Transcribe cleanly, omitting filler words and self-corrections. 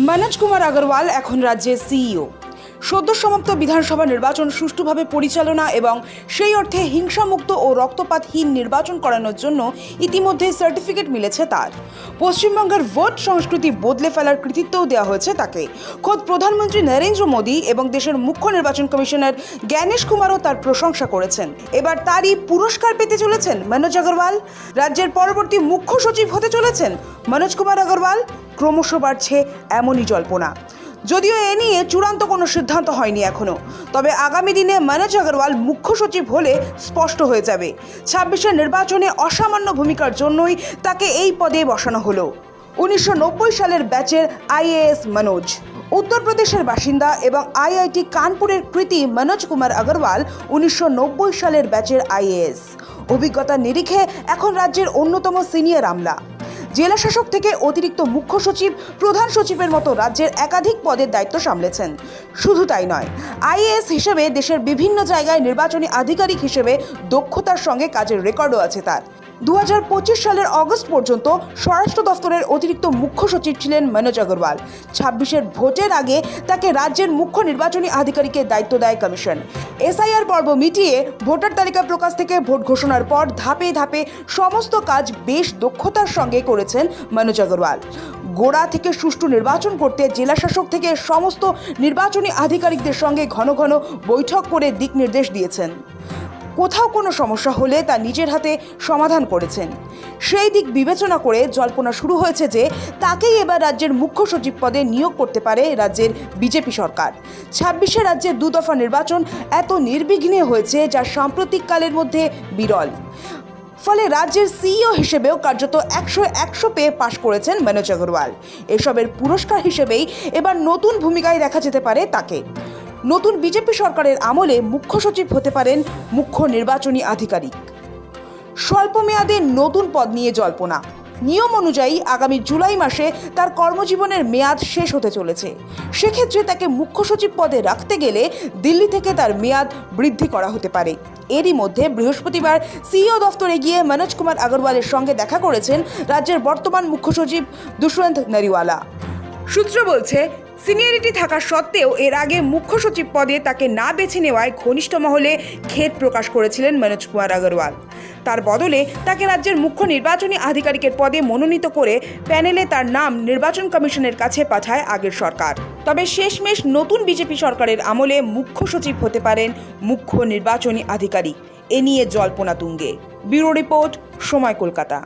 মনোজ কুমার আগরওয়াল এখন রাজ্যের সিইও। সদ্য সমাপ্ত বিধানসভা নির্বাচন সুষ্ঠুভাবে পরিচালনা এবং সেই অর্থে হিংসামুক্ত ও রক্তপাতহীন নির্বাচন করানোর জন্য ইতিমধ্যে সার্টিফিকেট মিলেছে তার। পশ্চিমবঙ্গের ভোট সংস্কৃতি বদলে ফেলার কৃতিত্বও দেওয়া হয়েছে তাকে। খোদ প্রধানমন্ত্রী নরেন্দ্র মোদী এবং দেশের মুখ্য নির্বাচন কমিশনার জ্ঞানেশ কুমারও তার প্রশংসা করেছেন। এবার তারই পুরস্কার পেতে চলেছেন মনোজ আগরওয়াল। রাজ্যের পরবর্তী মুখ্য সচিব হতে চলেছেন মনোজ কুমার আগরওয়াল। ক্রমশ বাড়ছে এমনই জল্পনা। যদিও এ নিয়ে চূড়ান্ত কোনো সিদ্ধান্ত হয়নি এখনো, তবে আগামী দিনে মনোজ আগরওয়াল মুখ্য সচিব হলে স্পষ্ট হয়ে যাবে ২৬ নির্বাচনে অসামান্য ভূমিকার জন্যই তাকে এই পদে বসানো হলো। ১৯৯০ সালের ব্যাচের আইএএস মনোজ। উত্তরপ্রদেশের বাসিন্দা এবং আইআইটি কানপুরের কৃতী মনোজ কুমার আগরওয়াল ১৯৯০ সালের ব্যাচের আইএএস। অভিজ্ঞতার নিরিখে এখন রাজ্যের অন্যতম সিনিয়র আমলা। জেলা শাসক থেকে অতিরিক্ত মুখ্য সচিব, প্রধান সচিবের মতো রাজ্যের একাধিক পদের দায়িত্ব সামলেছেন। শুধু তাই নয়, আইএএস হিসেবে দেশের বিভিন্ন জায়গায় নির্বাচনী আধিকারিক হিসেবে দক্ষতার সঙ্গে কাজের রেকর্ডও আছে তার। ২০২৫ সালের অগস্ট পর্যন্ত স্বরাষ্ট্র দফতরের অতিরিক্ত মুখ্য সচিব ছিলেন মনোজ আগরওয়াল। ২৬ ভোটের আগে তাকে রাজ্যের মুখ্য নির্বাচনী আধিকারিকের দায়িত্ব দেয় কমিশন। এসআইআর পর্ব মিটিয়ে ভোটার তালিকা প্রকাশ থেকে ভোট ঘোষণার পর ধাপে ধাপে সমস্ত কাজ বেশ দক্ষতার সঙ্গে করেছেন মনোজ আগরওয়াল। গোড়া থেকে সুষ্ঠু নির্বাচন করতে জেলা শাসক থেকে সমস্ত নির্বাচনী আধিকারিকদের সঙ্গে ঘন ঘন বৈঠক করে দিক নির্দেশ দিয়েছেন। কোথাও কোনো সমস্যা হলে তা নিজের হাতে সমাধান করেছেন। সেই দিক বিবেচনা করে জল্পনা শুরু হয়েছে যে তাকেই এবার রাজ্যের মুখ্য সচিব পদে নিয়োগ করতে পারে রাজ্যের বিজেপি সরকার। ২৬ রাজ্যের দুদফা নির্বাচন এত নির্বিঘ্নে হয়েছে যা সাম্প্রতিককালের মধ্যে বিরল। ফলে রাজ্যের সিইও হিসেবেও কার্যত ১০০ পেয়ে পাশ করেছেন মনোজ আগরওয়াল। এসবের পুরস্কার হিসেবেই এবার নতুন ভূমিকায় দেখা যেতে পারে তাকে। নতুন বিজেপি সরকারের আমলে মুখ্য সচিব হতে পারেন মুখ্য নির্বাচনী আধিকারিক। স্বল্প মেয়াদে নতুন পদ নিয়ে জল্পনা। নিয়ম অনুযায়ী আগামী জুলাই মাসে তার কর্মজীবনের মেয়াদ শেষ হতে চলেছে। সেক্ষেত্রে তাকে মুখ্য সচিব পদে রাখতে গেলে দিল্লি থেকে তার মেয়াদ বৃদ্ধি করা হতে পারে। এরই মধ্যে বৃহস্পতিবার সিইও দফতরে গিয়ে মনোজ কুমার আগরওয়ালের সঙ্গে দেখা করেছেন রাজ্যের বর্তমান মুখ্য সচিব দুষ্যন্ত নারিওয়ালা। সূত্র বলছে, সিনিয়রিটি থাকা সত্ত্বেও এর আগে মুখ্য সচিব পদে তাকে না বেছে নেওয়ায় ঘনিষ্ঠ মহলে খেদ প্রকাশ করেছিলেন মনোজ কুমার আগরওয়াল। তার বদলে তাকে রাজ্যের মুখ্য নির্বাচনী আধিকারিকের পদে মনোনীত করে প্যানেলে তার নাম নির্বাচন কমিশনের কাছে পাঠায় আগের সরকার। তবে শেষমেশ নতুন বিজেপি সরকারের আমলে মুখ্য সচিব হতে পারেন মুখ্য নির্বাচনী আধিকারিক। এ নিয়ে জল্পনা তুঙ্গে। ব্যুরো রিপোর্ট, সময়, কলকাতা।